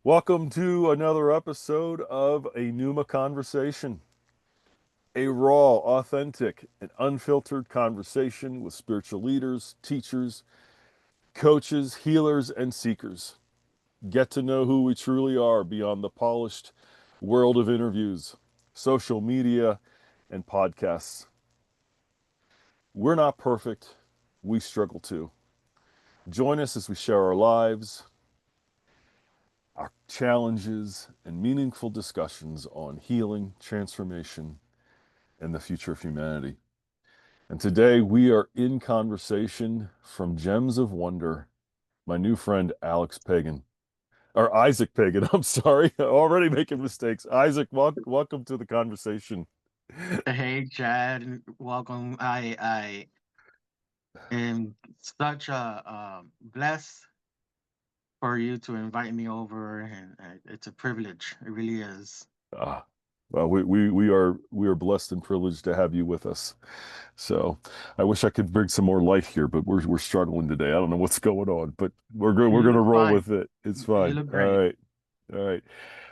Welcome to another episode of a Pneuma Conversation, a raw, authentic, and unfiltered conversation with spiritual leaders, teachers, coaches, healers, and seekers. Get to know who we truly are beyond the polished world of interviews, social media, and podcasts. We're not perfect. We struggle too. Join us as we share our lives, our challenges, and meaningful discussions on healing, transformation, and the future of humanity. And today we are in conversation from Gems of Wonder, my new friend Alex Pagan, or Isaac Pagan. I'm sorry, already making mistakes. Isaac, welcome to the conversation. Hey Chad, welcome. I am such a blessed for you to invite me over, and it's a privilege. It really is. Ah, well, we are blessed and privileged to have you with us. So I wish I could bring some more light here, but we're struggling today. I don't know what's going on, but we're good. We're You gonna look roll fine. with it. It's You fine. look All great. right. All right.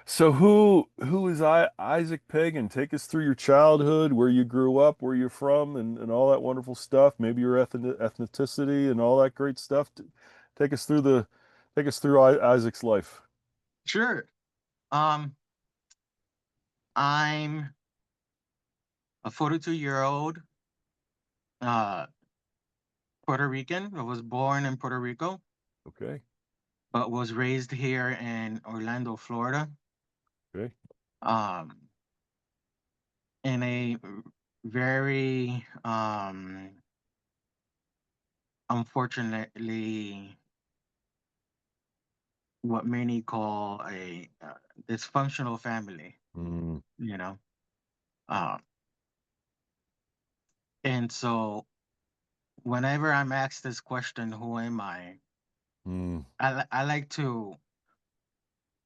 So who is Isaac Pagan? Take us through your childhood, where you grew up, where you're from, and all that wonderful stuff. Maybe your ethnicity and all that great stuff. Take us through the take us through Isaac's life. Sure. Um, I'm a 42-year-old uh Puerto Rican. I was born in Puerto Rico, Okay. but was raised here in Orlando, Florida. Okay. Um, in a very unfortunately what many call a dysfunctional family, Mm, you know. Uh, and so, whenever I'm asked this question, "Who am I?" mm, I like to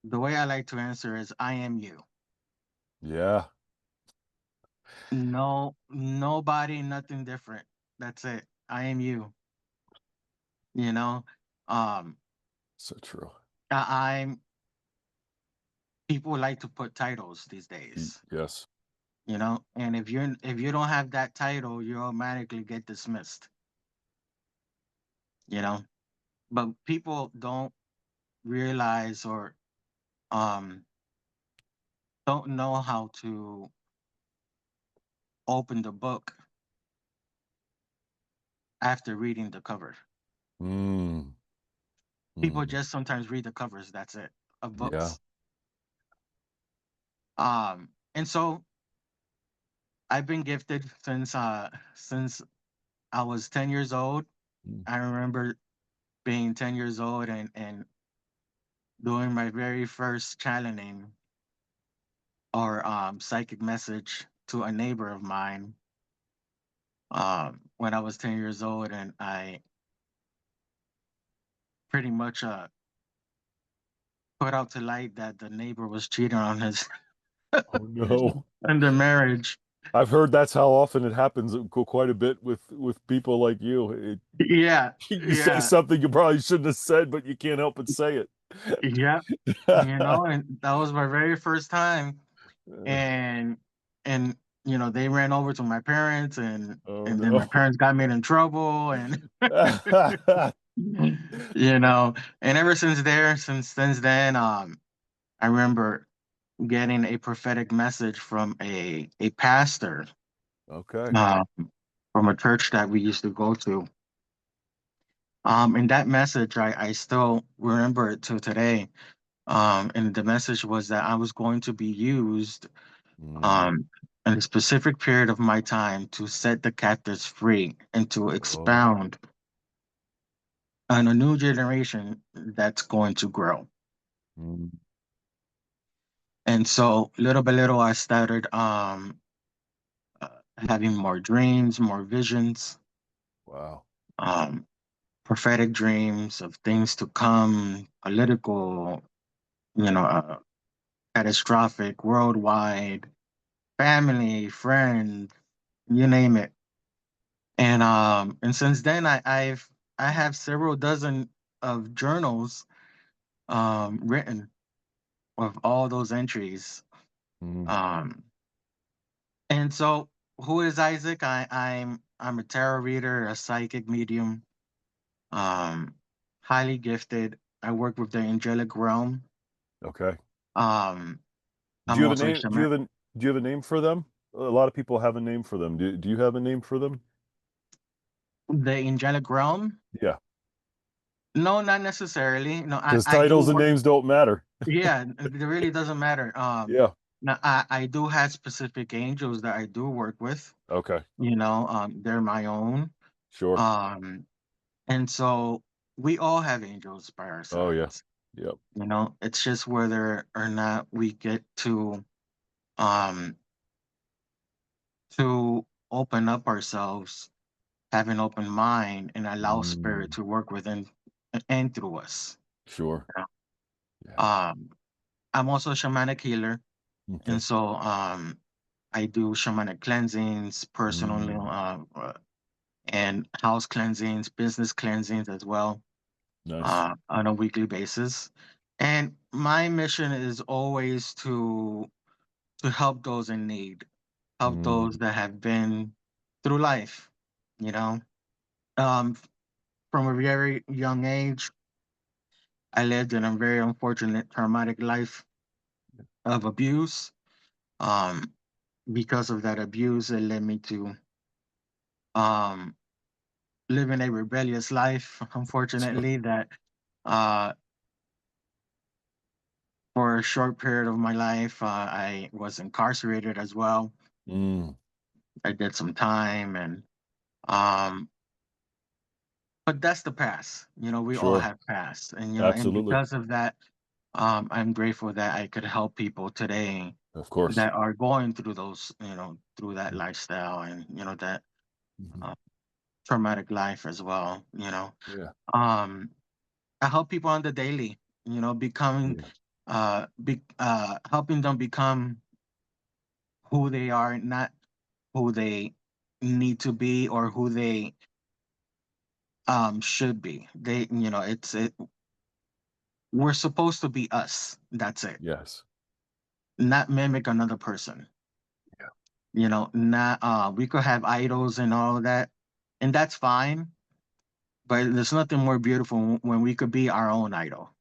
the way I like to answer is, "I am you." yeah. No, nobody, nothing different. That's it. I am you. You know, um, So true. I'm. People like to put titles these days. Yes. And if you don't have that title, you automatically get dismissed. You know, but people don't realize or um don't know how to open the book after reading the cover. Mm, People mm, just sometimes read the covers, that's it, of yeah. books. And so I've been gifted since I was 10 years old. Mm, I remember being 10 years old and doing my very first channeling or psychic message to a neighbor of mine when I was 10 years old, and I pretty much put out to light that the neighbor was cheating on his oh no. in the marriage. I've heard that's how often it happens quite a bit with people like you. Yeah, You say yeah, something you probably shouldn't have said, but you can't help but say it. yeah. And that was my very first time, and and they ran over to my parents, and Oh and then my no. parents got me in trouble, and you know, and ever since then, I remember getting a prophetic message from a pastor, Okay. uh, from a church that we used to go to. And that message, I still remember it to today. And the message was that I was going to be used Mm. um, in a specific period of my time to set the captives free and to Oh. expound on a new generation that's going to grow. Mm. And so, little by little, I started having more dreams, more visions, Wow. um, prophetic dreams of things to come, political, catastrophic, worldwide, family, friends, you name it. And since then, I have several dozen of journals written. of all those entries. Mm. Um, and so, who is Isaac? I'm a tarot reader, a psychic medium, um, highly gifted. I work with the angelic realm. Okay. Um, Do you I'm have a also a name? shaman. Do you have a name for them? A lot of people have a name for them. Do you have a name for them? The angelic realm? Yeah. No, not necessarily. No, Because I do titles and work. names don't matter. Yeah, it really doesn't matter. Yeah. Now I do have specific angels that I do work with. Okay. They're my own. Sure. Um, and so we all have angels by our Oh yeah. sides. Yep. It's just whether or not we get um to open up ourselves, have an open mind, and allow spirit Mm, to work within and through us. sure. You Yeah. Um, I'm also a shamanic healer, Okay. and so I do shamanic cleansings, personal Mm, and house cleansings, business cleansings as well, nice. on a weekly basis. And my mission is always to help those in need, help those Mm, that have been through life. You know, um, from a very young age, I lived in a very unfortunate, traumatic life of abuse. Um, because of that abuse, it led me to um, living a rebellious life. Unfortunately, that uh, for a short period of my life, I was incarcerated as well. mm, I did some time, and um, but that's the past. We all sure. have past, and Absolutely. because of that, I'm grateful that I could help people today Of course. that are going through through that lifestyle, and that Mhm. uh, traumatic life as well. Yeah. Um, I help people on the daily. Becoming, Yeah. helping them become who they are, not who they need to be or who they should be. We're supposed to be us. That's it. Yes. Not mimic another person. Yeah. Not we could have idols and all of that, and that's fine. But there's nothing more beautiful when we could be our own idol.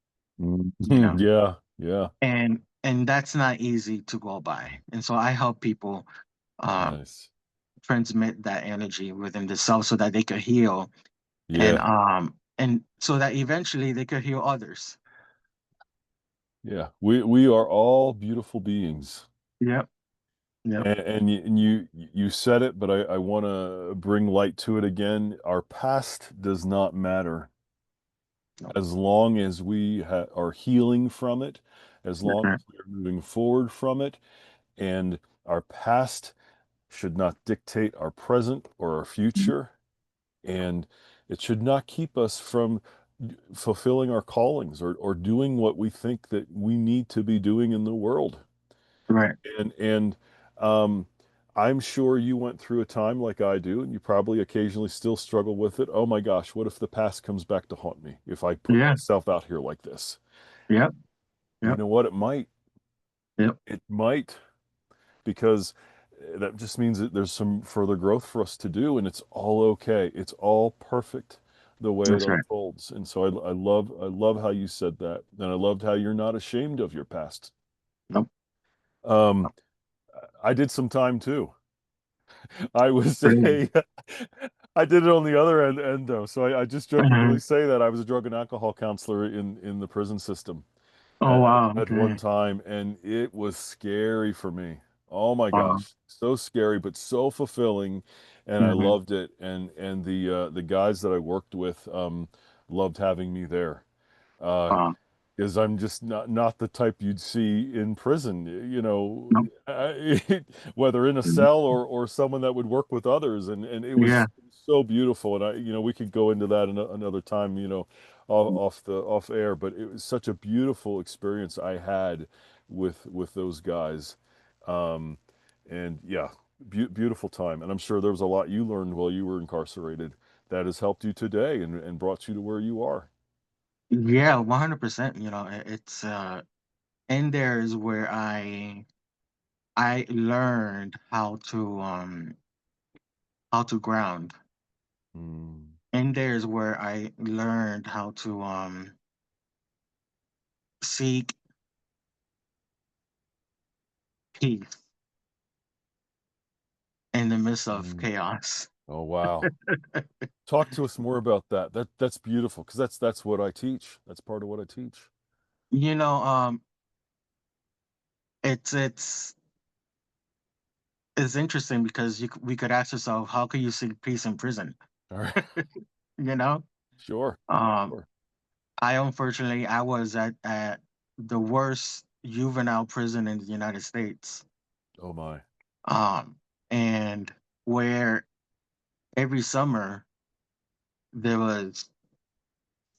Mhm. You know, Yeah. Yeah. and that's not easy to go by. And so I help people uh, Nice. transmit that energy within themselves so that they could heal, Yeah. and so that eventually they could heal others. Yeah. We are all beautiful beings. Yep. Yep. And you said it, but I want to bring light to it again. Our past does not matter Nope. as long as we are healing from it, as That's long right. as we are moving forward from it, and our past should not dictate our present or our Mhm. future, and it should not keep us from fulfilling our callings or doing what we think that we need to be doing in the world. Right. And um, I'm sure you went through a time like I do, and you probably occasionally still struggle with it. Oh my gosh, what if the past comes back to haunt me if I put Yeah. myself out here like this? Yep. You Yep. know what? It might. Yep. It might, because that just means that there's some further growth for us to do, and it's all okay. It's all perfect the way it That's right. unfolds. And so I love how you said that, and I loved how you're not ashamed of your past. Nope. Um, I did some time too. I was Really. a, I did it on the other end though. So I just jokingly Mhm. say that I was a drug and alcohol counselor in the prison system Oh at, wow. at one Okay. time, and it was scary for me. Oh my Wow. gosh, so scary, but so fulfilling, and I Hmm. loved it. And the guys that I worked with loved having me there. Uh, Wow. is I'm just not the type you'd see in prison, Nope. whether in a Mhm. cell or someone that would work with others, and it Yeah. was so beautiful. And we could go into that another time, off air, but it was such a beautiful experience I had with those guys, um, and yeah, beautiful time. And I'm sure there was a lot you learned while you were incarcerated that has helped you today and brought you to where you are. Yeah. 100%. It's and there is where I learned how to ground. Mm, And there's where I learned how to seek peace in the midst of mm. chaos. Oh, wow. Talk to us more about that. That's beautiful because that's what I teach. That's part of what I teach. You know, it's it's interesting because we could ask ourselves, how can you seek peace in prison? All right. You know, Sure. um, Sure. I unfortunately I was at the worst juvenile prison in the United States, Oh my. um, and where every summer there was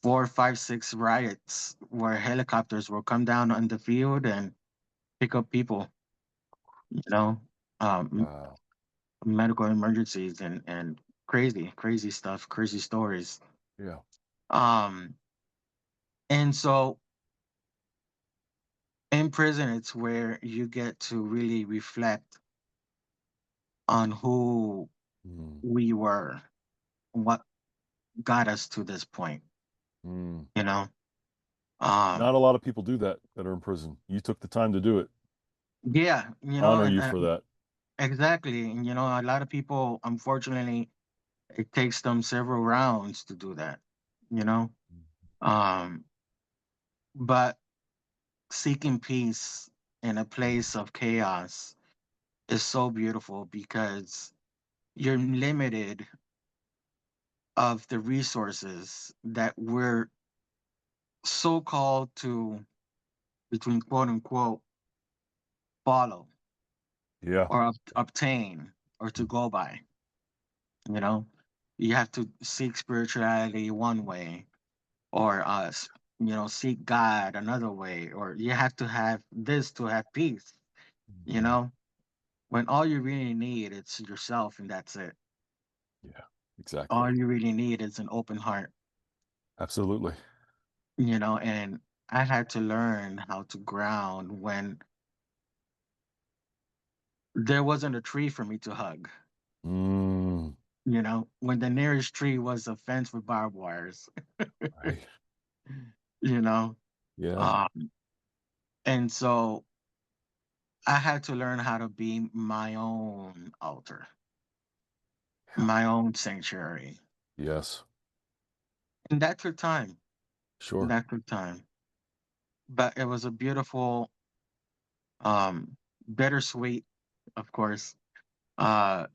four, five, six riots where helicopters will come down on the field and pick up people, you know, um, Wow. medical emergencies and crazy stuff, crazy stories. Yeah. Um, and so in prison, it's where you get to really reflect on who Mm, we were, what got us to this point, mm. you know. Not Um, a lot of people do that are in prison. You took the time to do it. yeah, you know, Honor and you for that. exactly, and you know, a lot of people, unfortunately, it takes them several rounds to do that, you know. Um, but seeking peace in a place of chaos is so beautiful because you're limited of the resources that we're so called to, between quote unquote, follow Yeah. or obtain or to go by. You know, you have to seek spirituality one way, or you know, seek God another way, or you have to have this to have peace. You Mhm. know, when all you really need is yourself, and that's it. Yeah. Exactly. All you really need is an open heart. Absolutely. You know, and I had to learn how to ground when there wasn't a tree for me to hug. Mm, You know, when the nearest tree was a fence with barbed wires. right. You know, Yeah. um, and so I had to learn how to be my own altar, Yeah. my own sanctuary. Yes. And that took time. Sure. That took time. But it was a beautiful, um, bittersweet, of course, uh,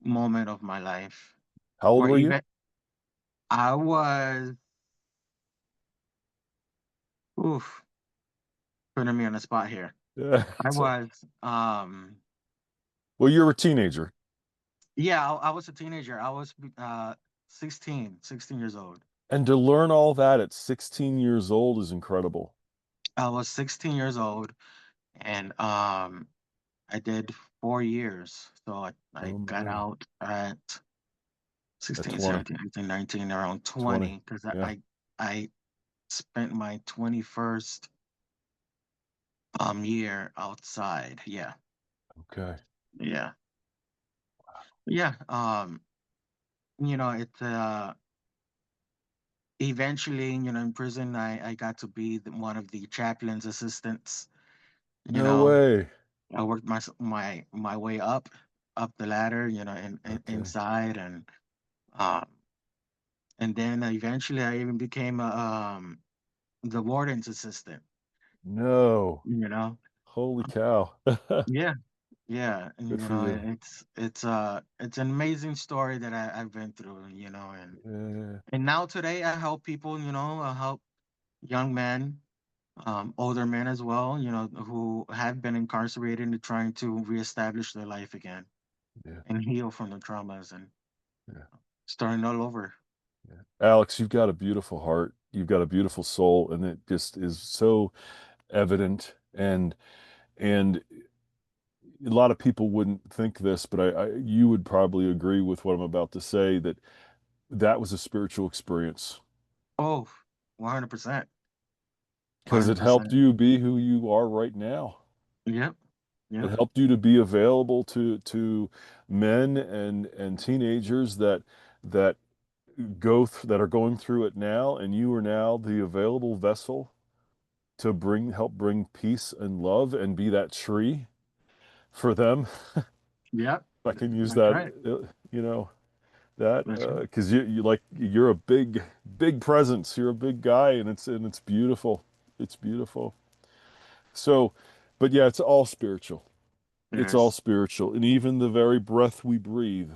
moment of my life How old where were you? even I was, oof, putting me on the spot here. Yeah. I was, Well, you're a teenager. yeah, I was a teenager. I was 16 years old. And to learn all that at 16 years old is incredible. I was 16 years old, and I did 4 years. So I Oh got my. out at At 16, 20. 17, 18, 19, around 20. 20, because Yeah. I spent my 21st year outside. Yeah. Okay. Yeah. Yeah. You know, it's eventually, you know, in prison I got to be one of the chaplain's assistants. You No know, way. I worked my way up the ladder, you know, Okay. inside, um and then eventually I even became the warden's assistant, No. you know. Holy cow. Yeah, yeah, and Good you for know, you. it's an amazing story that I've been through, you know, Yeah. and now today I help people, you know, I help young men, older men as well, you know, who have been incarcerated and trying to reestablish their life again Yeah. and heal from the traumas and Yeah. starting all over. Yeah. Alex, you've got a beautiful heart. You've got a beautiful soul, and it just is so evident. And a lot of people wouldn't think this, but you would probably agree with what I'm about to say that that was a spiritual experience. Oh, 100%. because it helped 100%. you be who you are right now. Yep. It Yep. helped you to be available to men and teenagers that that are going through it now, and you are now the available vessel to help bring peace and love and be that tree for them. Yep. I can use That's that, right. you know, that That's right. because you're a big presence. You're a big guy, and it's beautiful. It's beautiful. So, but yeah, it's all spiritual. It's all Yes. spiritual, and even the very breath we breathe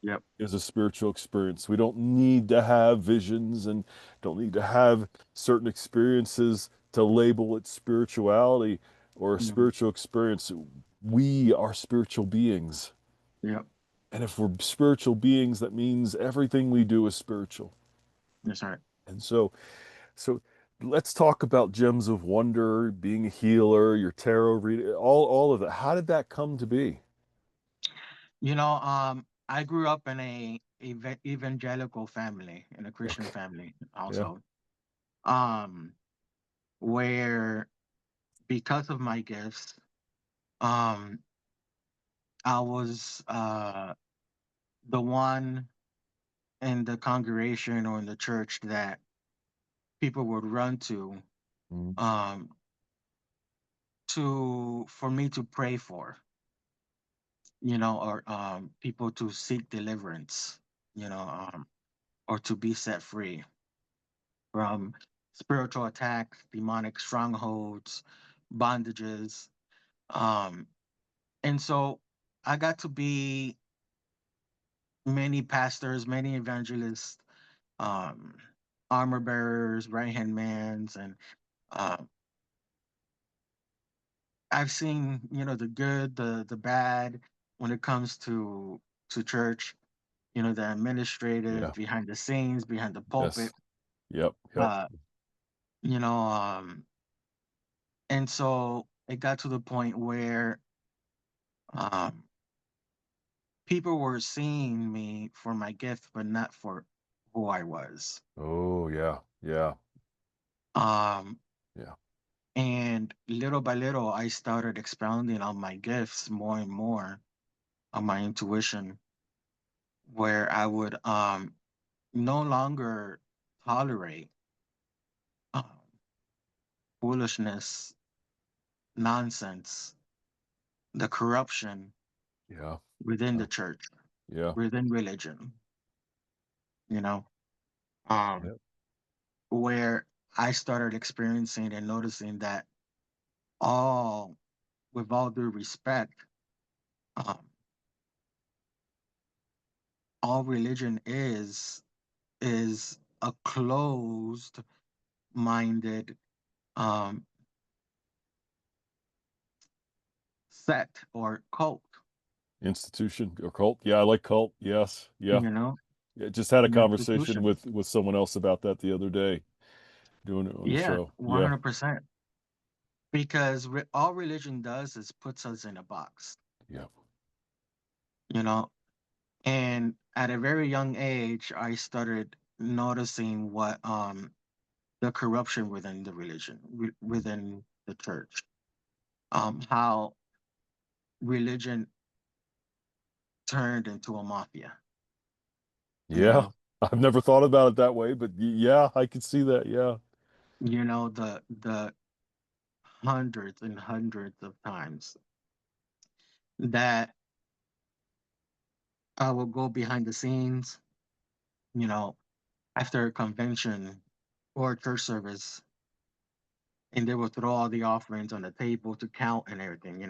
Yep. is a spiritual experience. We don't need to have visions and don't need to have certain experiences to label it spirituality or a Hmm. spiritual experience. We are spiritual beings. Yep. And if we're spiritual beings, that means everything we do is spiritual. That's right. And so let's talk about gems of wonder, being a healer, your tarot reading, all of that. How did that come to be? I grew up in a evangelical family, in a Christian Okay. family Yeah. also, um, where because of my gifts, um, I was the one in the congregation or in the church that people would run Mm. um, to for me to pray for, or people to seek deliverance, you know, um, or to be set free from spiritual attacks, demonic strongholds, bondages. Um, and so I got to be many pastors, many evangelists, um, armor bearers, right hand mans, and um, I've seen, the good, the bad when it comes to church. The administrative, Yeah. behind the scenes, behind the Yes. pulpit. Yep. Yep. Uh, you know, and so it got to the point where um, people were seeing me for my gift, but not for who I was. Oh, yeah. Yeah. Um, Yeah. and little by little, I started expounding on my gifts more and more, on my intuition, where I would no longer tolerate um, foolishness, nonsense, the corruption Yeah. within Yeah. the church, Yeah. within religion, you know, um, Yep. where I started experiencing and noticing that all, with all due respect, um, all religion is a closed minded um, sect or cult, Institution or cult. Yeah, I like cult. Yes. Yeah. you know, Yeah. Just had a an conversation institution. with someone else about that the other day, doing it on the Yeah, show. Yeah. 100%. Because all religion does is puts us in a box, Yeah. you know. And at a very young age, I started noticing what the corruption within the religion, Mm. within the church, how religion turned into a mafia. You Yeah. know, I've never thought about it that way, but yeah, I can see that. Yeah. the hundreds and hundreds of times that I will go behind the scenes, you know, after a convention or a church service, and they will throw all the offerings on the table to count and everything,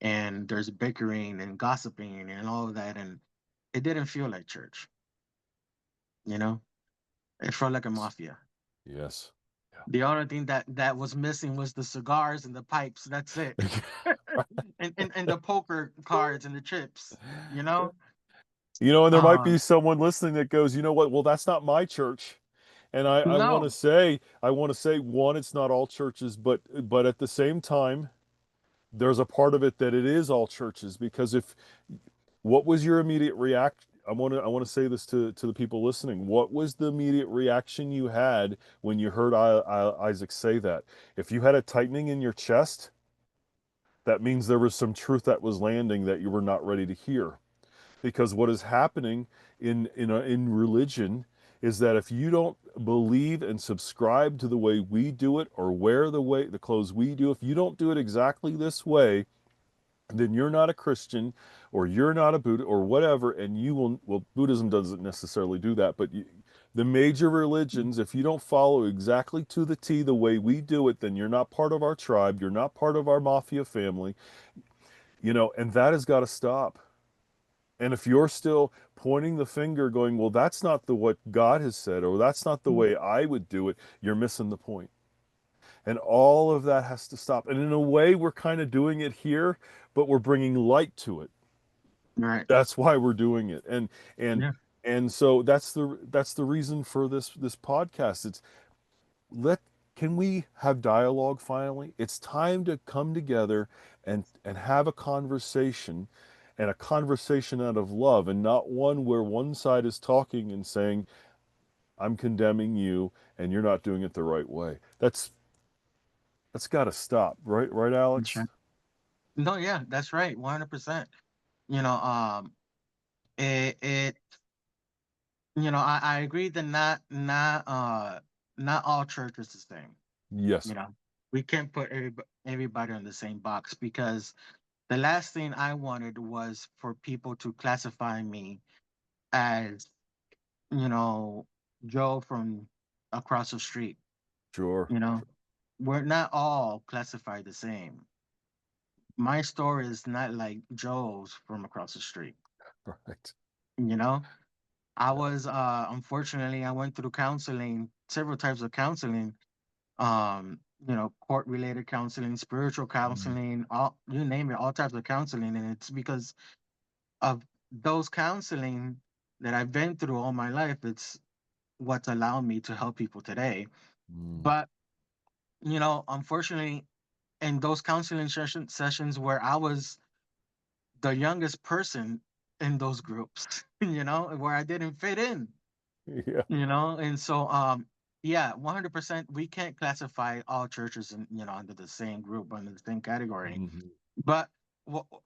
and there's bickering and gossiping and all of that, and it didn't feel like church, you know. It felt like a mafia. Yes. Yeah. The only thing that was missing was the cigars and the pipes. That's it. And the poker cards and the chips, you know. And there might be Um, someone listening that goes, you know what? Well, that's not my church. And no, I want to say, one, it's not all churches, but at the same time, there's a part of it that it is all churches because if what was your immediate react I want to say this to the people listening. What was the immediate reaction you had when you heard Isaac say that? If you had a tightening in your chest, that means there was some truth that was landing that you were not ready to hear. Because what is happening in religion is that if you don't believe and subscribe to the way we do it or wear the clothes we do, if you don't do it exactly this way, then you're not a Christian or you're not a Buddha or whatever, and you will, well, Buddhism doesn't necessarily do that, but the major religions, if you don't follow exactly to the T the way we do it, then you're not part of our tribe, you're not part of our mafia family, and that has got to stop. And if you're still pointing the finger, going, well, that's not the what God has said, or that's not the way I would do it, you're missing the point. And all of that has to stop. And in a way, we're kind of doing it here, but we're bringing light to it. Right. That's why we're doing it. And Yeah. and so that's the reason for this podcast. It's let can we have dialogue finally? It's time to come together and have a conversation, and a conversation out of love, and not one where one side is talking and saying, I'm condemning you and you're not doing it the right way. That's got to stop, right? Right, That's Alex? right. No, yeah, that's right. 100%. You know, it I agree that not all church is the same. Yes. You know, we can't put everybody in the same box, because the last thing I wanted was for people to classify me as, you know, Joe from across the street. Sure. You know, we're not all classified the same. My story is not like Joe's from across the street. Right. You know, I was unfortunately I went through counseling, several types of counseling, court related counseling, spiritual Mm. counseling, all you name it, all types of counseling. And it's because of those counseling that I've been through all my life. It's what's allowed me to help people today. Mm. But, unfortunately, in those counseling sessions where I was the youngest person in those groups, where I didn't fit in, Yeah. and so yeah, 100% we can't classify all churches under the same group, under the same category. Mhm. But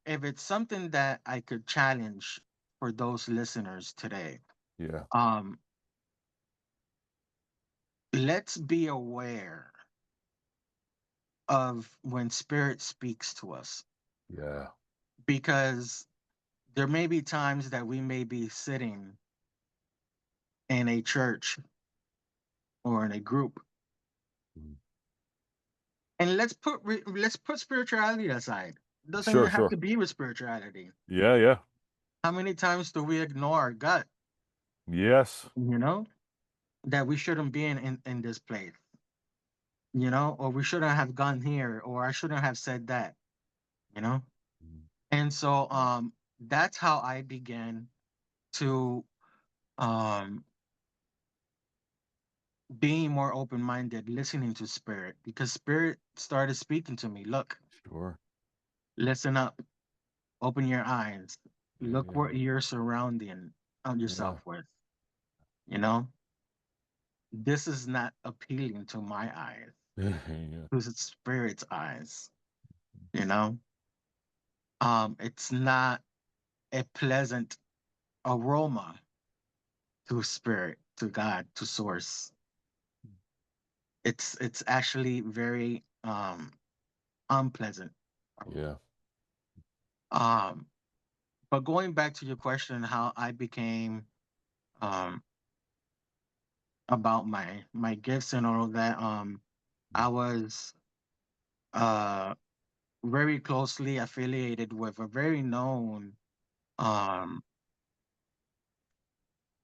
if it's something that I could challenge for those listeners today, Yeah. um let's be aware of when spirit speaks to us, Yeah. because there may be times that we may be sitting in a church or in a group, Mm. and let's put spirituality aside. It doesn't Sure, even have sure. to be with spirituality. Yeah, yeah. How many times do we ignore our gut, Yes. you know, that we shouldn't be in this place, or we shouldn't have gone here, or I shouldn't have said that, you know? Mm. And so that's how I began to um being more open-minded, listening to spirit, because spirit started speaking to me. Look, Sure. listen up, open your eyes, Yeah, look yeah. what you're surrounding Yeah. yourself with, you know? This is not appealing to my eyes, Yeah. to the spirit's eyes, you know? It's not a pleasant aroma to spirit, to God, to source. It's actually very unpleasant. Yeah. Um, but going back to your question, how I became um about my gifts and all of that, I was uh very closely affiliated with a very known um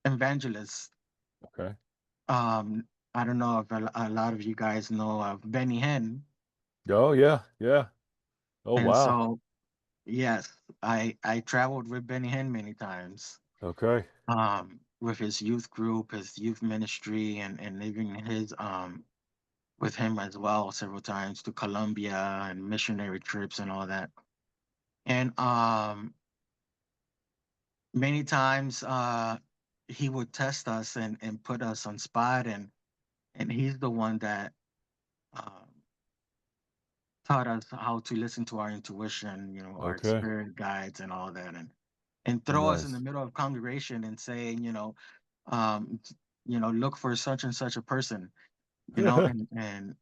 evangelist. Okay. I don't know if a lot of you guys know of Benny Hinn. Oh, yeah. Yeah. Oh, And wow. so yes, I traveled with Benny Hinn many times. Okay. With his youth group, his youth ministry, and even his with him as well several times to Colombia and missionary trips and all that. And many times he would test us and put us on spot, and he's the one that um, taught us how to listen to our intuition, our Okay. spirit guides and all that, and throw us in the Nice. middle of congregation and saying, um, look for such and such a person, and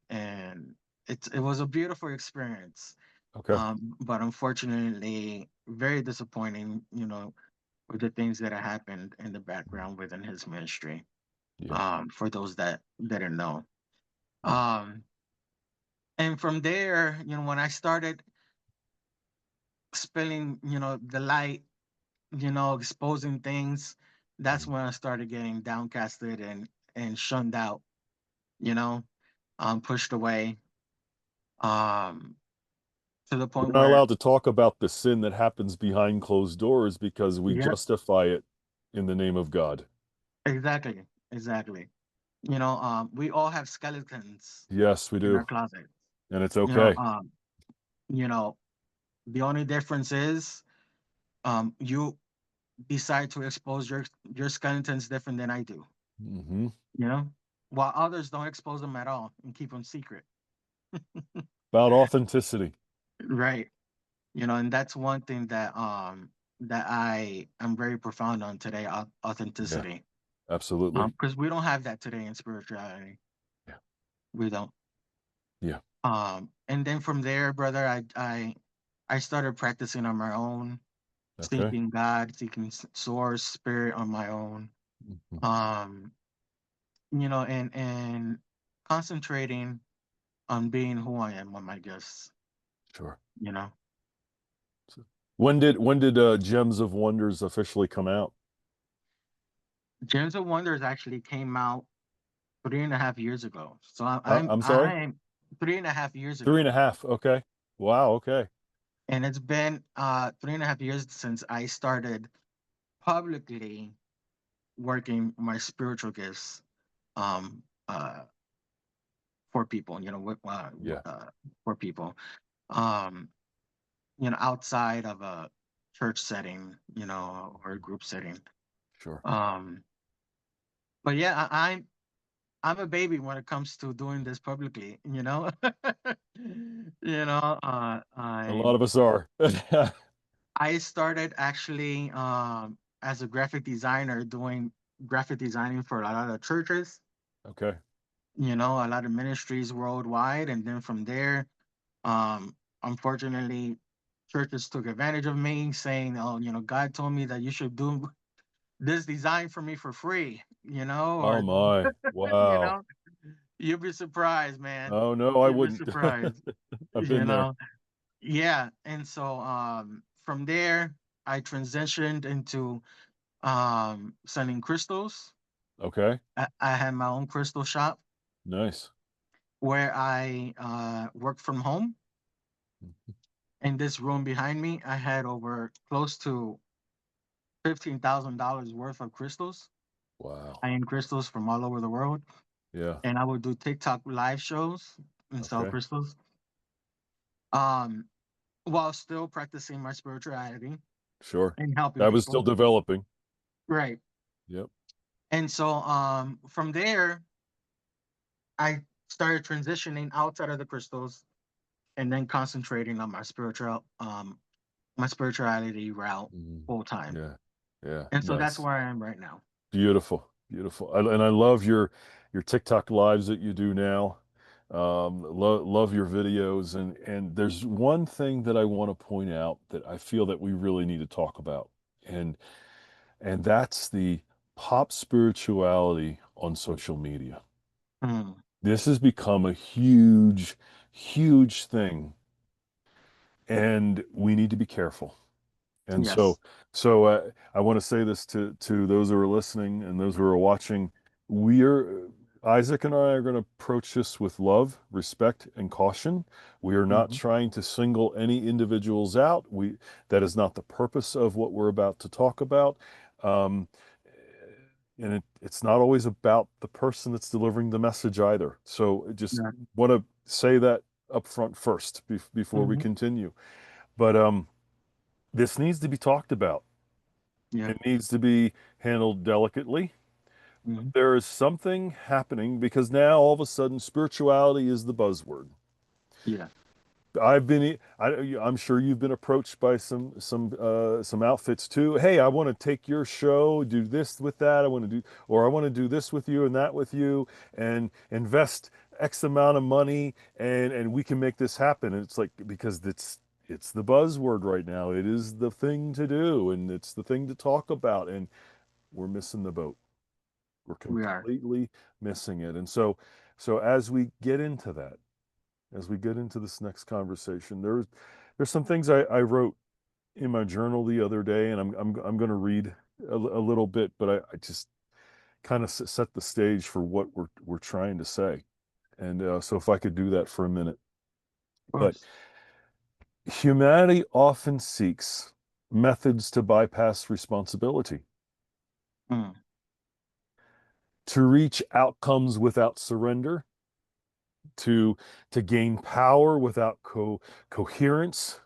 it was a beautiful experience. Okay. But unfortunately, very disappointing, with the things that have happened in the background within his ministry. Yeah. For those that didn't know. Um, and from there, when I started spilling, the light, exposing things, that's Mhm. when I started getting downcasted and shunned out, you know, pushed away, um, to the We're point not where, allowed to talk about the sin that happens behind closed doors because we yeah, justify it in the name of God. exactly, exactly. We all have skeletons Yes, we in do. our closet. And it's You know, okay. um, you know, the only difference is, you decide to expose your skeletons different than I do. Hmm. You know, while others don't expose them at all and keep them secret. About authenticity. Right. And that's one thing that I am very profound on today, Yeah, authenticity. absolutely. Because we don't have that today in spirituality. Yeah. We don't. Yeah. And then from there, brother, I started practicing on my own, Okay. seeking God, seeking source, spirit on my own. Mhm. Um, and concentrating on being who I am on my gifts, Sure. you know. So when did Gems of Wonders officially come out? Gems of Wonders actually came out 3.5 years ago. So I'm I'm sorry? I'm 3.5 years Three and ago. a half. Okay. Wow. Okay. And it's been 3.5 years since I started publicly working my spiritual gifts um uh for people, Yeah. for people. Um, outside of a church setting, or a group setting. Sure. Um, but yeah, I'm a baby when it comes to doing this publicly, A lot of us are. I started actually as a graphic designer doing graphic designing for a lot of churches, Okay. a lot of ministries worldwide, and then from there, unfortunately, churches took advantage of me, saying, "Oh, God told me that you should do this design for me for free," Oh or my. you Wow. know, you'll be surprised, man. Oh no, I You'll be wouldn't. surprised, I've you been there. know. Yeah, and so from there, I transitioned into selling crystals. Okay. I had my own crystal shop Nice. where I worked from home. In this room behind me, I had over close to $15,000 worth of crystals, Wow. high-end crystals from all over the world, Yeah. and I would do TikTok live shows and sell Okay. crystals, um, while still practicing my spirituality Sure. and helping That was still people. developing. Right. Yep. And so from there, I started transitioning outside of the crystals and then concentrating on my spirituality route Mhm. full time. Yeah. Yeah. And so that's Nice. where I am right now. Beautiful. Beautiful. And I love your TikTok lives that you do now. Love your videos. And there's one thing that I want to point out that I feel that we really need to talk about. And and that's the pop spirituality on social media. Mm, This has become a huge, huge thing, and we need to be careful. And yes. I want to say this to those who are listening and those who are watching. We are Isaac and I are going to approach this with love, respect, and caution. We are not Hmm. trying to single any individuals out. That is not the purpose of what we're about to talk about. Um, and it's not always about the person that's delivering the message either. So I just Yeah. want to say that up front first before we Hmm. continue. But this needs to be talked about. Yeah. It needs to be handled delicately. But Hmm. there is something happening because now all of a sudden spirituality is the buzzword. Yeah. I'm sure you've been approached by some outfits too. Hey, I want to take your show, do this with that. I want to do this with you and that with you, and invest X amount of money, and we can make this happen. And it's like because it's the buzzword right now. It is the thing to do, and it's the thing to talk about, and we're missing the boat. We're We are. completely missing it. And so as we get into that, as we get into this next conversation, there's some things I wrote in my journal the other day, and I'm going to read a little bit, but I just kind of set the stage for what we're trying to say. And so if I could do that for a minute, Of but course. humanity often seeks methods to bypass responsibility, Mm. to reach outcomes without surrender, to to gain power without coherence,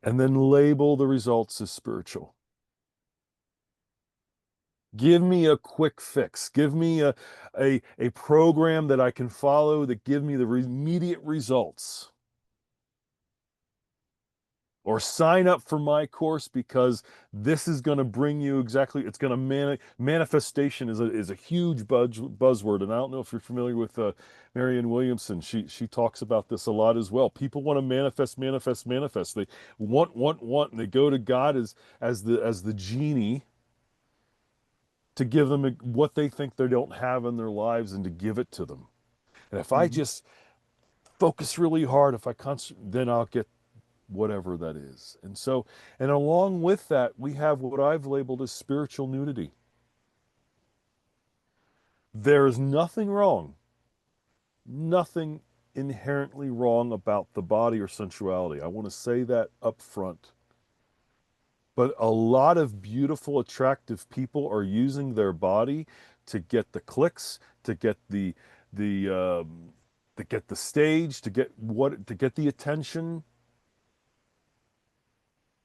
and then label the results as spiritual. Give me a quick fix. Give me a program that I can follow that give me the immediate results. Or sign up for my course because this is going to bring you exactly. It's going to manifestation is a huge buzzword, and I don't know if you're familiar with Marianne Williamson. She talks about this a lot as well. People want to manifest, manifest, manifest. They want, and they go to God as the genie to give them what they think they don't have in their lives and to give it to them. And if I Hmm. just focus really hard, if I then I'll get whatever that is. And along with that, we have what I've labeled as spiritual nudity. There is nothing wrong, nothing inherently wrong about the body or sensuality. I want to say that up front. But a lot of beautiful, attractive people are using their body to get the clicks, to get the to get the stage, to get the attention,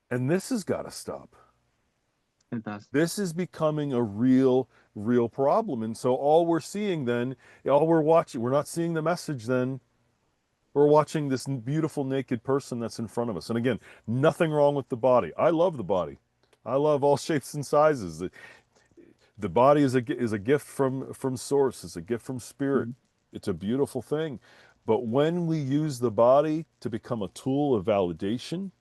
and this has got to stop. It does. This is becoming a real problem. And so all we're seeing then, all we're watching, we're not seeing the message then. We're watching this beautiful naked person that's in front of us. And again, nothing wrong with the body. I love the body. I love all shapes and sizes. The body is a gift from source. It's a gift from spirit. Mhm. It's a beautiful thing. But when we use the body to become a tool of validation,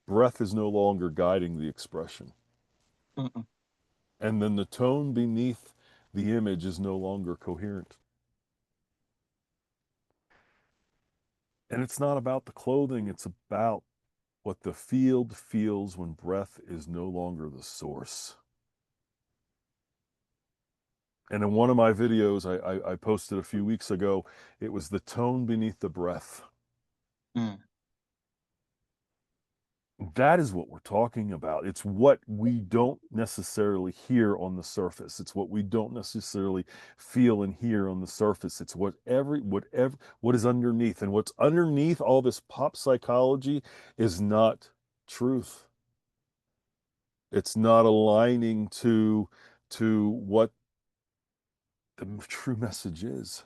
breath is no longer guiding the expression. Mm-mm. And then the tone beneath the image is no longer coherent. And it's not about the clothing, it's about what the field feels when breath is no longer the source. And in one of my videos I posted a few weeks ago, it was the tone beneath the breath. Mm. That is what we're talking about. It's what we don't necessarily hear on the surface. It's what we don't necessarily feel and hear on the surface. It's what is underneath. And what's underneath all this pop psychology is not truth. It's not aligning to what the true message is.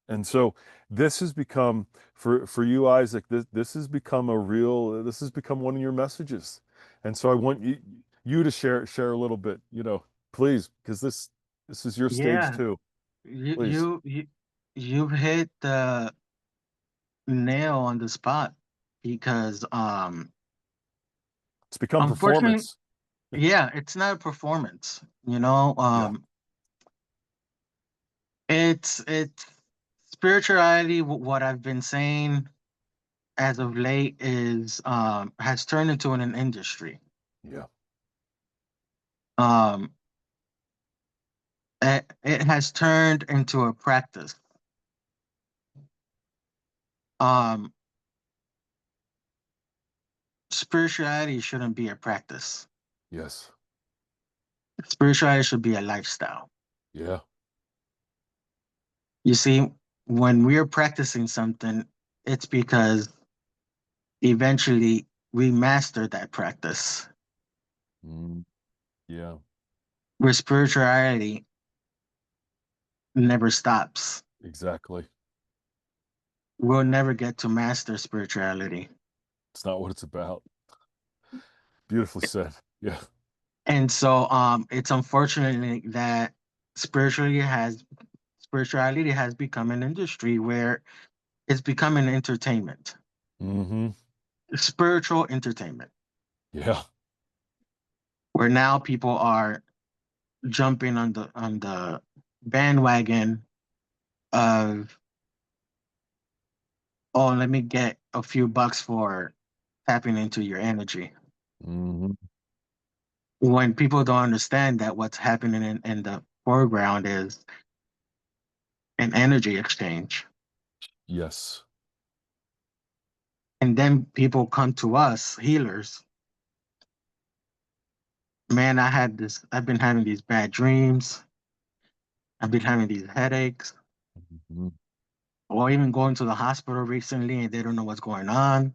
And so this has become for you, Isaac, this has become this has become one of your messages. And so I want you to share a little bit, please, because this is your stage Yeah. too. You Please. you you you hit the nail on the spot because It's become unfortunately, performance. yeah, it's not a performance, you know. Yeah. It's spirituality. What I've been saying as of late is has turned into an industry. Yeah. Um, it has turned into a practice. Um, Spirituality shouldn't be a practice. Yes. Spirituality should be a lifestyle. Yeah. You see, when we're practicing something, it's because eventually we master that practice. Mm, yeah, Where spirituality never stops. exactly. We'll never get to master spirituality. It's not what it's about. Beautifully said. Yeah. And so it's unfortunately that spirituality has become an industry where it's become an entertainment, Mm-hmm. spiritual entertainment, Yeah. where now people are jumping on the bandwagon of, oh, let me get a few bucks for tapping into your energy. Mm-hmm. When people don't understand that what's happening in the foreground is an energy exchange. Yes. And then people come to us, healers. Man, I've been having these bad dreams. I've been having these headaches, Mhm. or even going to the hospital recently and they don't know what's going on,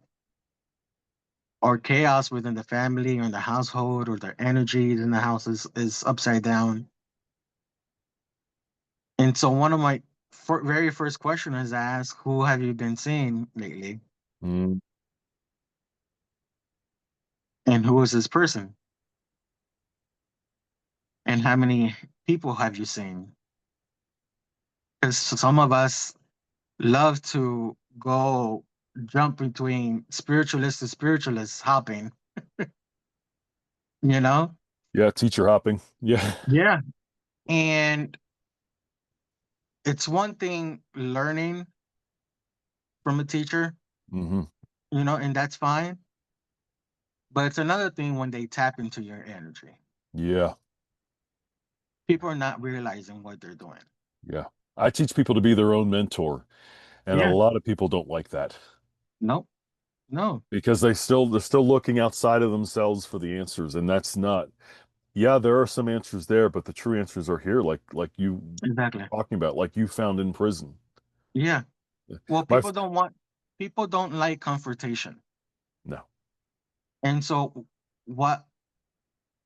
or chaos within the family or in the household, or their energies in the house is upside down. And so one of my very first question is asked, who have you been seeing lately? Mm, And who is this person? And how many people have you seen? Because some of us love to go jump between spiritualist to spiritualist hopping, you know? yeah, teacher hopping. Yeah. Yeah. And it's one thing learning from a teacher, Hmm. and that's fine. But it's another thing when they tap into your energy. Yeah. People are not realizing what they're doing. Yeah. I teach people to be their own mentor, and a Yeah. lot of people don't like that No, no, because they're still looking outside of themselves for the answers, and that's not. Yeah, there are some answers there, but the true answers are here, like you exactly. talking about, like you found in prison. Yeah. Well, My people don't like confrontation. no. And so what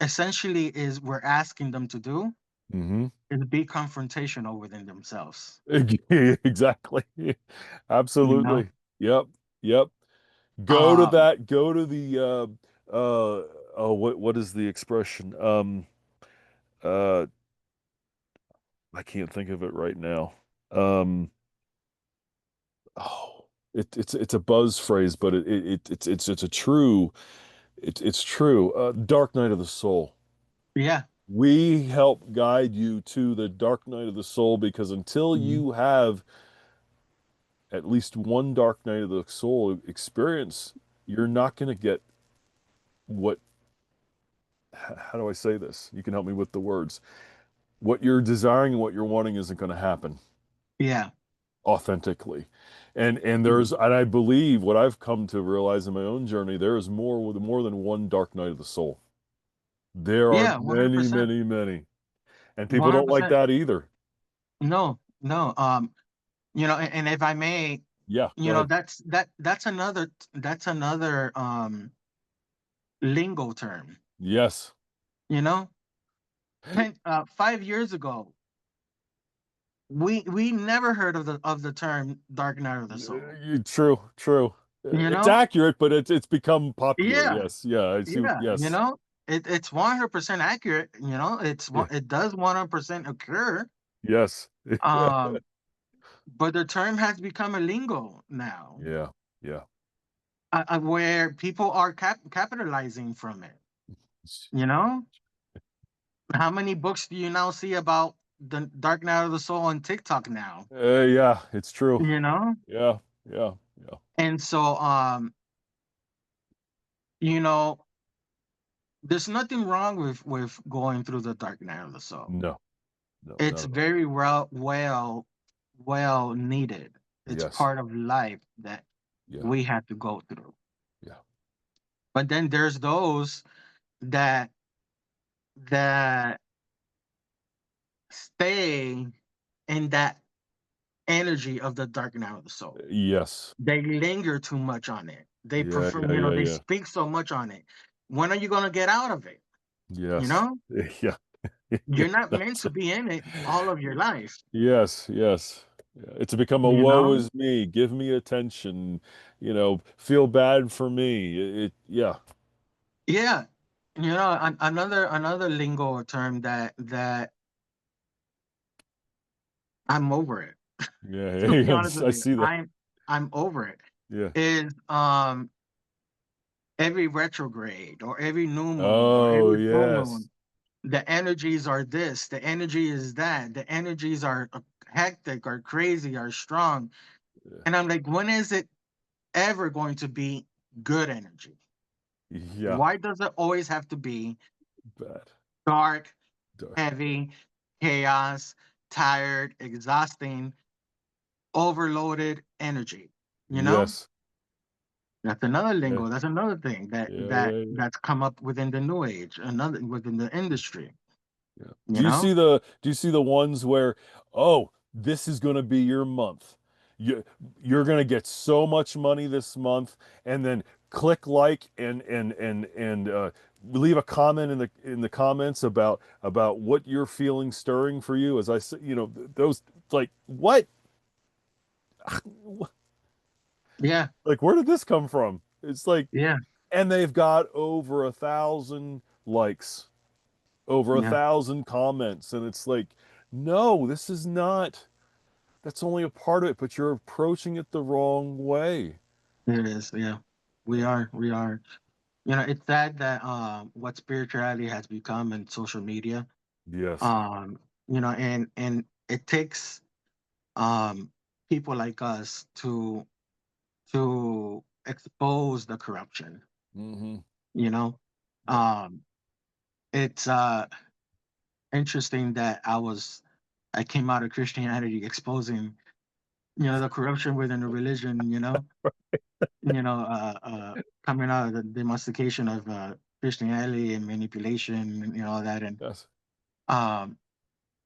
essentially is we're asking them to do Hmm. is be confrontational within themselves. Exactly. You know? Absolutely. Yep. Yep. Go to Um, that. Go to the oh, what is the expression? Uh, I can't think of it right now. Um, oh, it's a buzz phrase, but it's a true it's true. Dark night of the soul. yeah. We help guide you to the dark night of the soul because until Mhm. you have at least one dark night of the soul experience, you're not going to get what, how do I say this? You can help me with the words. What you're desiring and what you're wanting isn't going to happen Yeah. authentically. Mhm. And I believe what I've come to realize in my own journey, there is more than one dark night of the soul. There are Yeah, many, 100%. many, many. And people don't like 100%. that either. No, no. And if I may, Yeah, go ahead. that's another lingo term. Yes. You know, 5 years ago, we never heard of the term dark night of the soul. True, true. You It's know? accurate, but it's become popular. Yeah, Yes. Yeah, I see. yeah. Yes. It's 100% accurate. Yeah. It does 100% occur. Yes. Um, but the term has become a lingo now, Yeah. Yeah. where people are capitalizing from it. You know, how many books do you now see about the Dark Night of the Soul on TikTok now? Yeah, it's true. You know, Yeah. Yeah. Yeah. and so you know, there's nothing wrong with going through the Dark Night of the Soul. No. No, It's not at all. very well needed. It's Yes. part of life that Yeah. we have to go through. Yeah. But then there's those that that stay in that energy of the Dark Night of the Soul. Yes. They linger too much on it. They Yeah, prefer, yeah, yeah, they yeah. speak so much on it. When are you going to get out of it? You Yes. know, Yeah. Yeah. you're not meant That's to be in it all of your life. yes, yes. Yeah, it's become a You woe know, is me. Give me attention. Feel bad for me. Yeah. yeah. Another lingo term that I'm over it. Yeah. To be Yeah. honest with I you, see that. I'm over it. Yeah. Is every retrograde or every new moon or Oh, every full yes. moon, the energies are this, the energy is that, the energies are hectic, are crazy, are strong. Yeah. And I'm like, when is it ever going to be good energy? Yeah. Why does it always have to be Bad. dark, Dark. heavy, chaos, tired, exhausting, overloaded energy? You know? Yes. That's another Yeah. lingo. That's another thing that Yeah. that Yeah. Yeah. that's come up within the new age, another within the industry, Yeah. you know? Do you see the ones where, oh, this is going to be your month. You you're going to get so much money this month, and then click like and leave a comment in the comments about what you're feeling stirring for you. As I say, those like what Yeah, like where did this come from? It's like, yeah, and they've got over 1,000 likes, over a yeah. 1,000 comments, and it's like, no, this is not. That's only a part of it, but you're approaching it the wrong way. It is. Yeah, we Yeah. are. We are. It's sad that what spirituality has become in social media. Yes. Um, and it takes um people like us to expose the corruption. Mm-hmm. You know, Yep. um, it's interesting that I came out of Christianity exposing the corruption within the religion. Coming out of the domestication of Christianity and manipulation and all that, and Yes. um,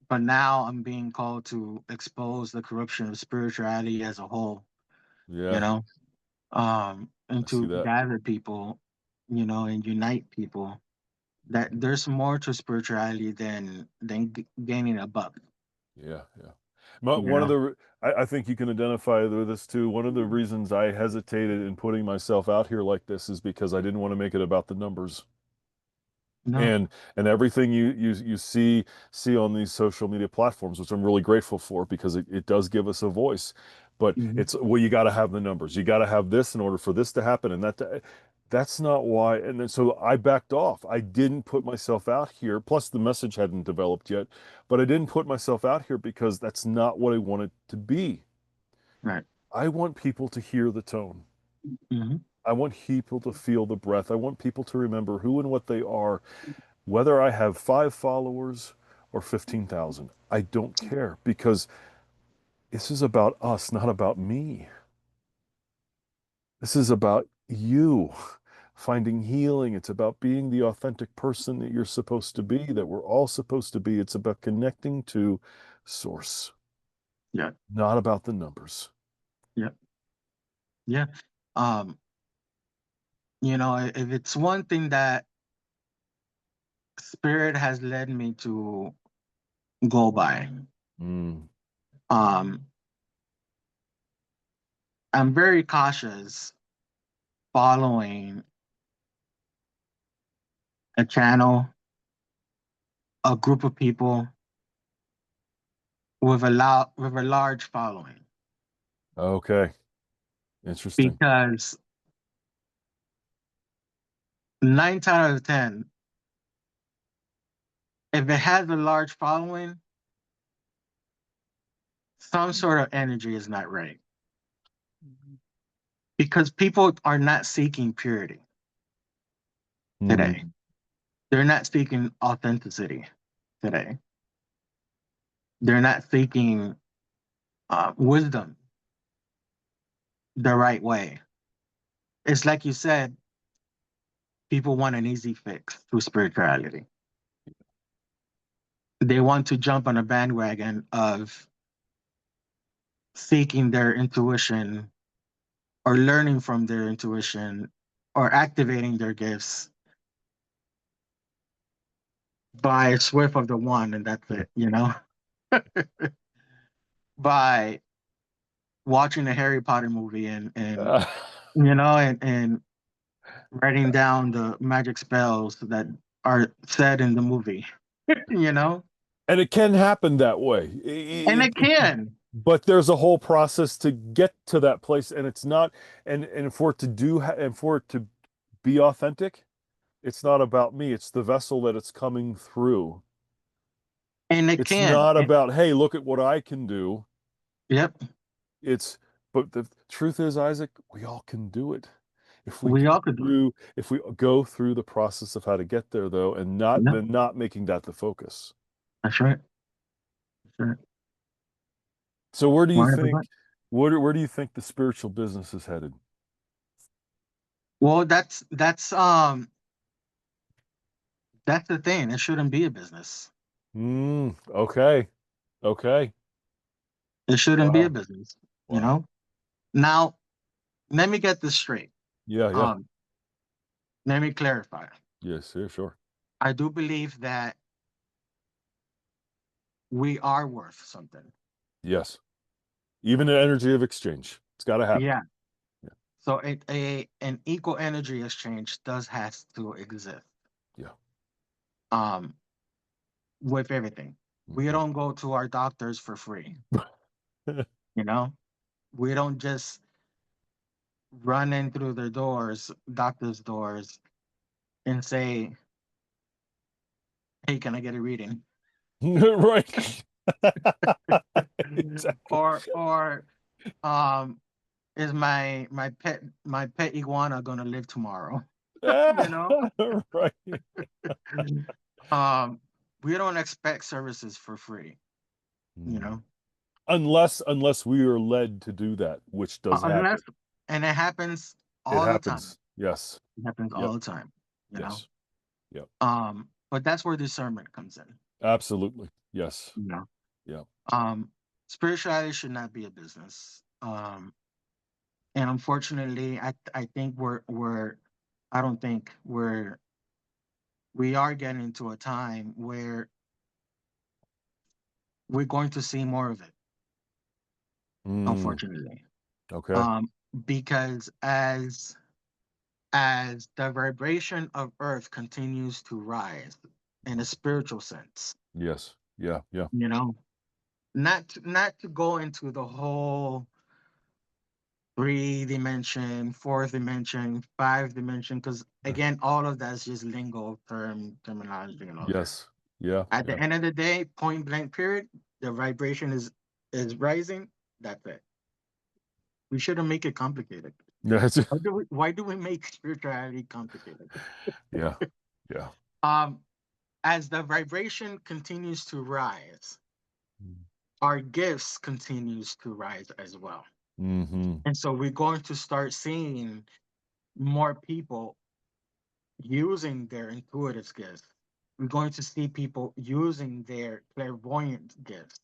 but now I'm being called to expose the corruption of spirituality as a whole. You Yeah. know, and I see to that. gather people, and unite people. That there's more to spirituality than gaining a buck. Yeah. Yeah. You One of know, I think you can identify with this too. One of the reasons I hesitated in putting myself out here like this is because I didn't want to make it about the numbers. no, And everything you see on these social media platforms, which I'm really grateful for because it does give us a voice. But hmm it's, well, you got to have the numbers. You got to have this in order for this to happen, and that's not why. And then so I backed off. I didn't put myself out here. Plus, the message hadn't developed yet, but I didn't put myself out here because that's not what I wanted to be. right, I want people to hear the tone. hmm I want people to feel the breath. I want people to remember who and what they are, whether I have 5 followers or 15,000. I don't care because this is about us, not about me. This is about you finding healing. It's about being the authentic person that you're supposed to be, that we're all supposed to be. It's about connecting to source, yeah, not about the numbers. yeah, yeah. Um, if it's one thing that spirit has led me to go by, Mm. um, I'm very cautious following a channel, a group of people with a large following, Okay. Interesting. because 9 times out of 10, if it has a large following, some sort of energy is not right, because people are not seeking purity today. Mm. They're not seeking authenticity today. They're not seeking wisdom the right way. It's like you said, people want an easy fix through spirituality. They want to jump on a bandwagon of seeking their intuition or learning from their intuition or activating their gifts by a swift of the wand, and that's it, by watching the Harry Potter movie and Uh, and writing down the magic spells that are said in the movie, you know? and it can happen that way. And it can. But there's a whole process to get to that place, and it's not, and for it to do, and for it to be authentic, it's not about me. It's the vessel that it's coming through. And it It's can. not about, hey, look at what I can do. Yep. It's, but the truth is, Isaac, we all can do it. We all could do it. If we go through the process of how to get there, though, and not Yep. then not making that the focus. That's right. That's right. So where do you think, 100%. where do you think the spiritual business is headed? Well, that's the thing. It shouldn't be a business. Okay. Okay. It shouldn't be a Wow. business, you Wow. know? Now, let me get this straight. Yeah, yeah. Um, Let me clarify. Yes, yeah, sure. I do believe that we are worth something. Yes. Even the energy of exchange. It's got to happen. Yeah. Yeah. So an equal energy exchange does has to exist. Yeah. Um, with everything. We Mhm. don't go to our doctors for free, you know? We don't just run in through their doors, doctors' doors, and say, "Hey, can I get a reading?" Right. Exactly. Or um, is my pet iguana gonna live tomorrow? You know? Right. Um, we don't expect services for free, you Mm. know? Unless we are led to do that, which does happen. Unless, and it happens It all the time. happens. Yes. It happens Yep. all the time, you know? Yes. Yep. But that's where discernment comes in, Absolutely. Yes. you know? Yeah. Um, Spirituality should not be a business. And unfortunately, I think I don't think we are getting into a time where we're going to see more of it, Mm. unfortunately. Okay. Um, because as the vibration of Earth continues to rise in a spiritual sense, Yes. Yeah. Yeah. you know, not to go into the whole three dimension, fourth dimension, five dimension, because again, all of that's just lingo terminology and all that. Yes. Yeah. At the Yeah. end of the day, point blank period, the vibration is rising. That's it. We shouldn't make it complicated. Yeah. Why do we make spirituality complicated? Yeah. Yeah. Um, as the vibration continues to rise, our gifts continues to rise as well. Mm-hmm. And so we're going to start seeing more people using their intuitive gifts. We're going to see people using their clairvoyant gifts,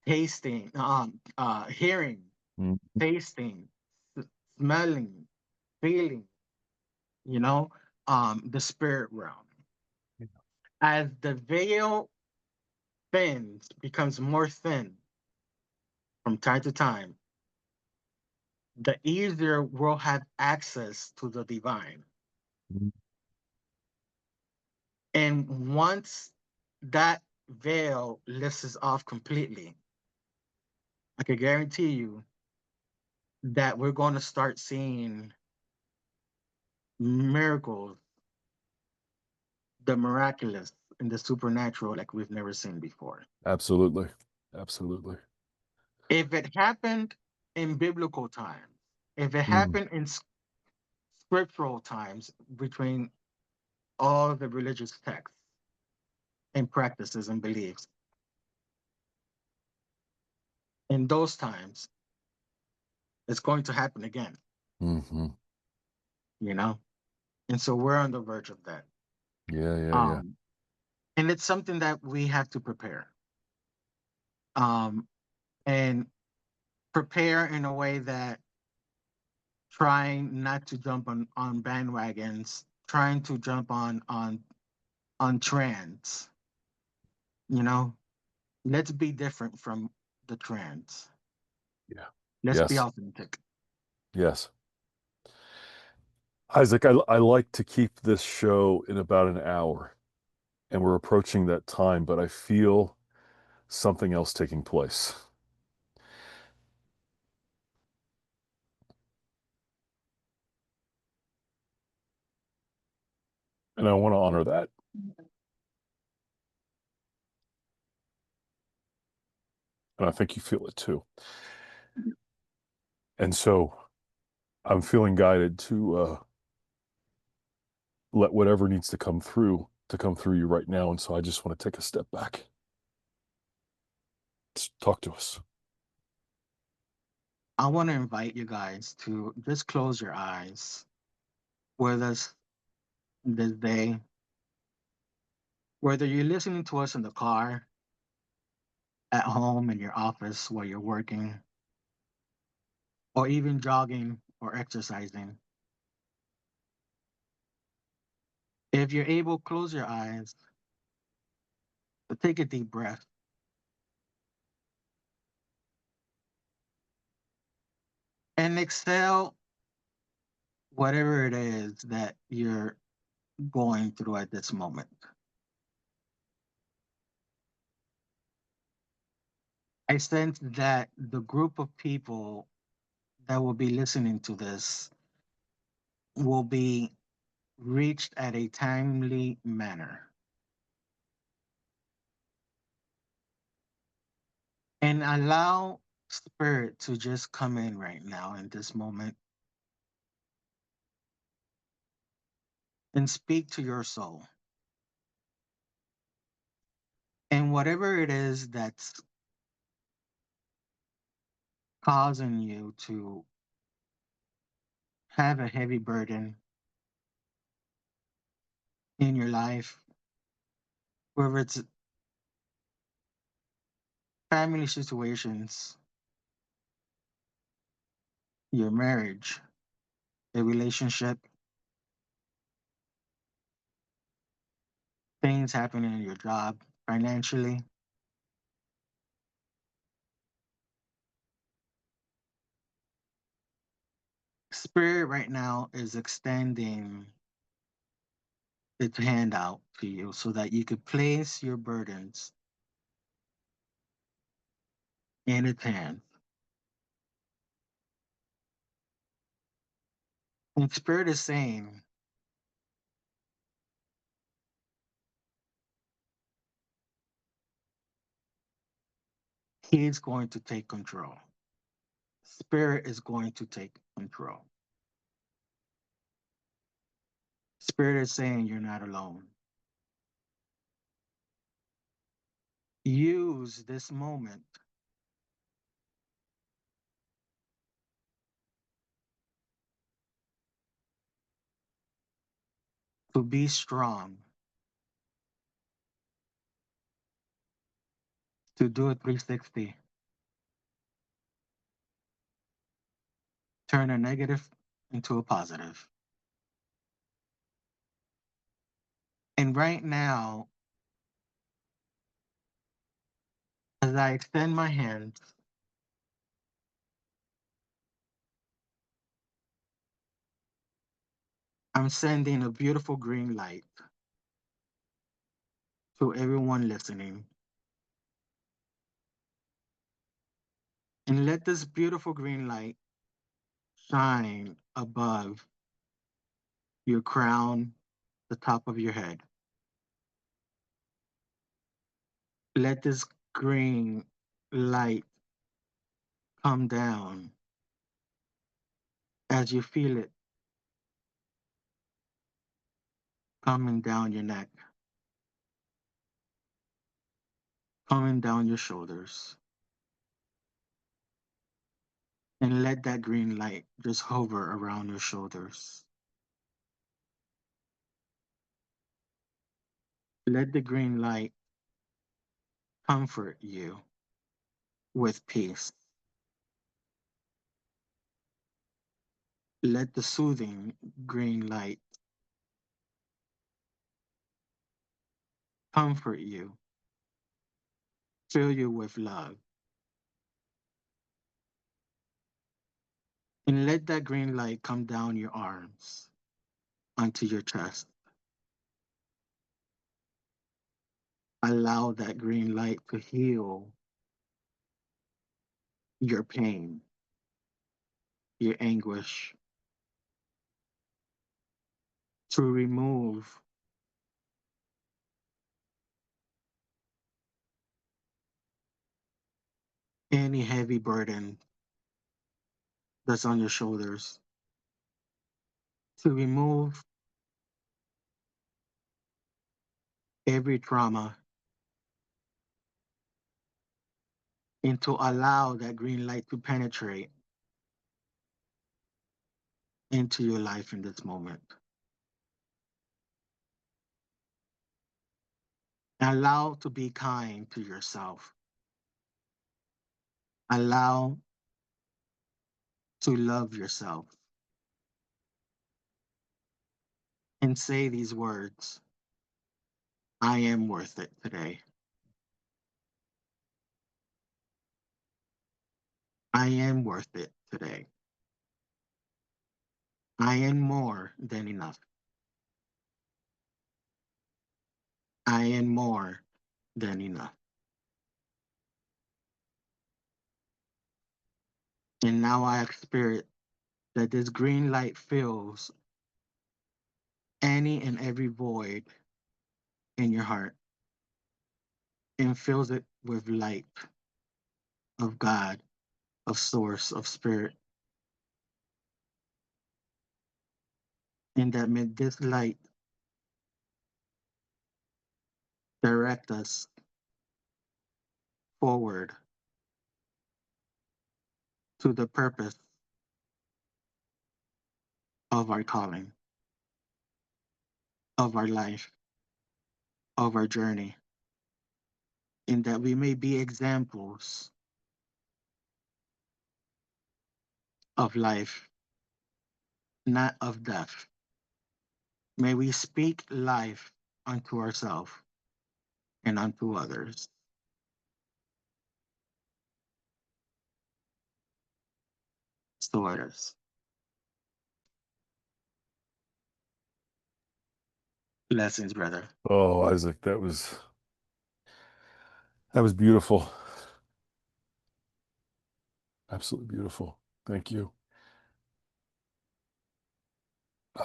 tasting, hearing, Mm-hmm. tasting, s- smelling, feeling, you know, the spirit realm. As the veil thins, becomes more thin from time to time, the easier we'll have access to the divine. And once that veil lifts off completely, I can guarantee you that we're going to start seeing miracles, the miraculous, and the supernatural like we've never seen before. Absolutely. Absolutely. If it happened in biblical times, if it Mm. happened in scriptural times between all the religious texts and practices and beliefs, in those times, it's going to happen again, Mm-hmm. you know? And so we're on the verge of that. Yeah. Yeah. Yeah. Um, and it's something that we have to prepare. Um, and prepare in a way that trying not to jump on bandwagons, trying to jump on trends. You know, let's be different from the trends. Yeah. Let's be Yes. authentic. Yes. Isaac, I like to keep this show in about an hour, and we're approaching that time, but I feel something else taking place. And I want to honor that. And I think you feel it too. And so I'm feeling guided to let whatever needs to come through you right now. And so I just want to take a step back. Talk to us. I want to invite you guys to just close your eyes with us this day. Whether you're listening to us in the car, at home, in your office, while you're working, or even jogging or exercising. If you're able, close your eyes, but take a deep breath and exhale whatever it is that you're going through at this moment. I sense that the group of people that will be listening to this will be reached at a timely manner. And allow spirit to just come in right now in this moment and speak to your soul. And whatever it is that's causing you to have a heavy burden in your life, whether it's family situations, your marriage, a relationship, things happening in your job, financially, spirit right now is extending its hand out to you so that you could place your burdens in its hand. And spirit is saying, he's going to take control. Spirit is going to take control. Spirit is saying you're not alone. Use this moment to be strong, to do a 360, turn a negative into a positive. And right now, as I extend my hand, I'm sending a beautiful green light to everyone listening. And let this beautiful green light shine above your crown, the top of your head. Let this green light come down as you feel it coming down your neck, coming down your shoulders. And let that green light just hover around your shoulders. Let the green light comfort you with peace. Let the soothing green light comfort you, fill you with love, and let that green light come down your arms onto your chest. Allow that green light to heal your pain, your anguish, to remove any heavy burden that's on your shoulders, to remove every trauma, and to allow that green light to penetrate into your life in this moment. Allow to be kind to yourself. Allow to love yourself and say these words: I am worth it today. I am worth it today. I am more than enough. I am more than enough. And now I ask Spirit that this green light fills any and every void in your heart and fills it with light of God, of Source, of Spirit. And that may this light direct us forward to the purpose of our calling, of our life, of our journey, and that we may be examples of life, not of death. May we speak life unto ourselves and unto others. So it is. Blessings, brother. Oh, Isaac, that was beautiful. Absolutely beautiful. Thank you.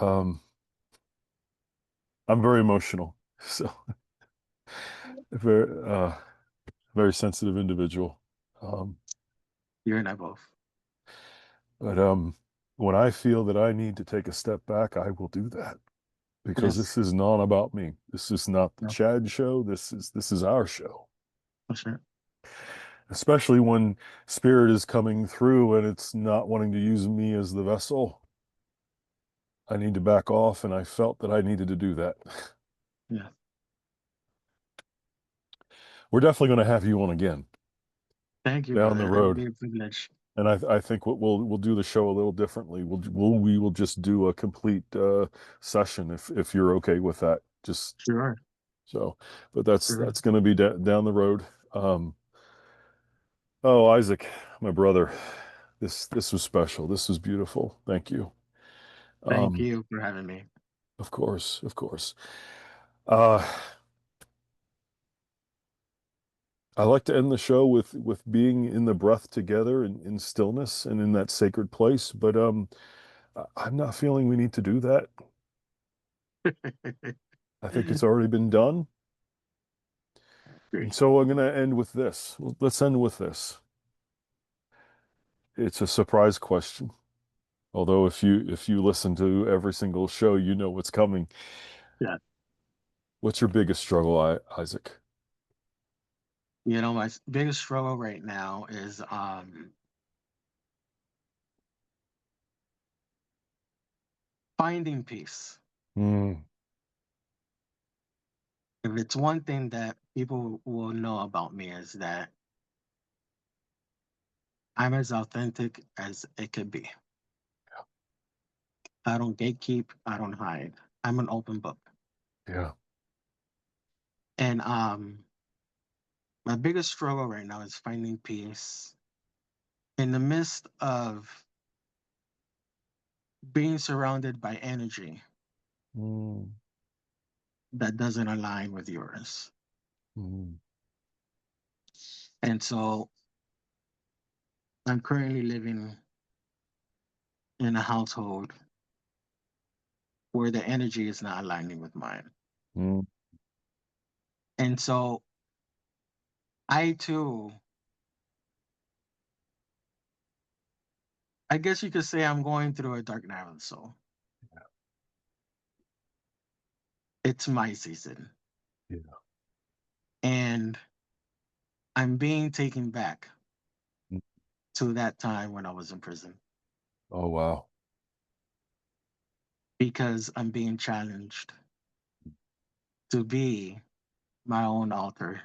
Um, I'm very emotional, so very very sensitive individual. Um, You and I both. but when I feel that I need to take a step back, I will do that because Yes. this is not about me. This is not the No, Chad show. This is our show. for sure. Especially when spirit is coming through and it's not wanting to use me as the vessel. I need to back off, and I felt that I needed to do that. Yeah. We're definitely going to have you on again Thank you, down the brother. It would road. be a privilege. And I think what we'll do the show a little differently. We will just do a complete session if you're okay with that. Just Sure. so, but Sure. that's going to be down the road. Um, oh, Isaac, my brother, this was special. This was beautiful. Thank you. Thank Um, you for having me. of course, of course. Uh, I like to end the show with being in the breath together in stillness and in that sacred place. But I'm not feeling we need to do that. I think it's already been done. And Agree. so I'm going to end with this. Let's end with this. It's a surprise question. Although if you listen to every single show, you know what's coming. Yeah. What's your biggest struggle, Isaac? My biggest struggle right now is finding peace. Mm, If it's one thing that people will know about me is that I'm as authentic as it could be. I don't gatekeep. I don't hide. I'm an open book. Yeah. And my biggest struggle right now is finding peace in the midst of being surrounded by energy Mm, that doesn't align with yours. mm, And so I'm currently living in a household where the energy is not aligning with mine. mm, And so I too, I guess you could say I'm going through a dark night of the soul. It's my season. yeah. And I'm being taken back Mm. to that time when I was in prison Oh, wow. because I'm being challenged to be my own altar,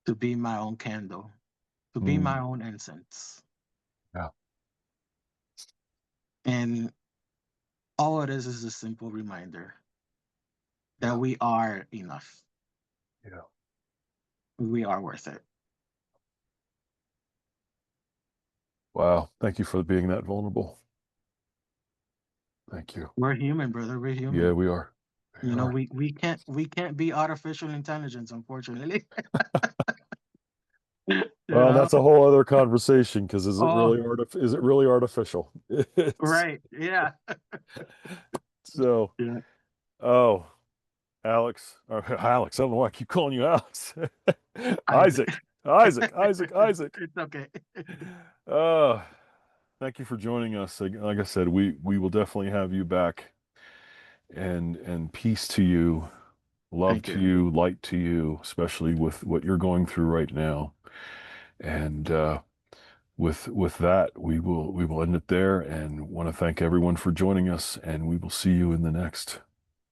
to be my own candle, to be Mm, my own incense. yeah. And all it is a simple reminder that Yeah. we are enough. Yeah. We are worth it. Wow. Thank you for being that vulnerable. Thank you. We're human, brother. We're Yeah, human. we are. We You know, are. we can't be artificial intelligence, unfortunately. you Well, know? that's a whole other conversation because Oh, is it really artificial? It's right. Yeah. so, Yeah. oh, Alex, or Alex, I don't know why I keep calling you Alex. Isaac. Isaac. It's okay. Uh, Thank you for joining us. Like I said, we will definitely have you back, and peace to you, love Thank to you. you, light to you, especially with what you're going through right now. And with that, we will end it there, and want to thank everyone for joining us, and we will see you in the next.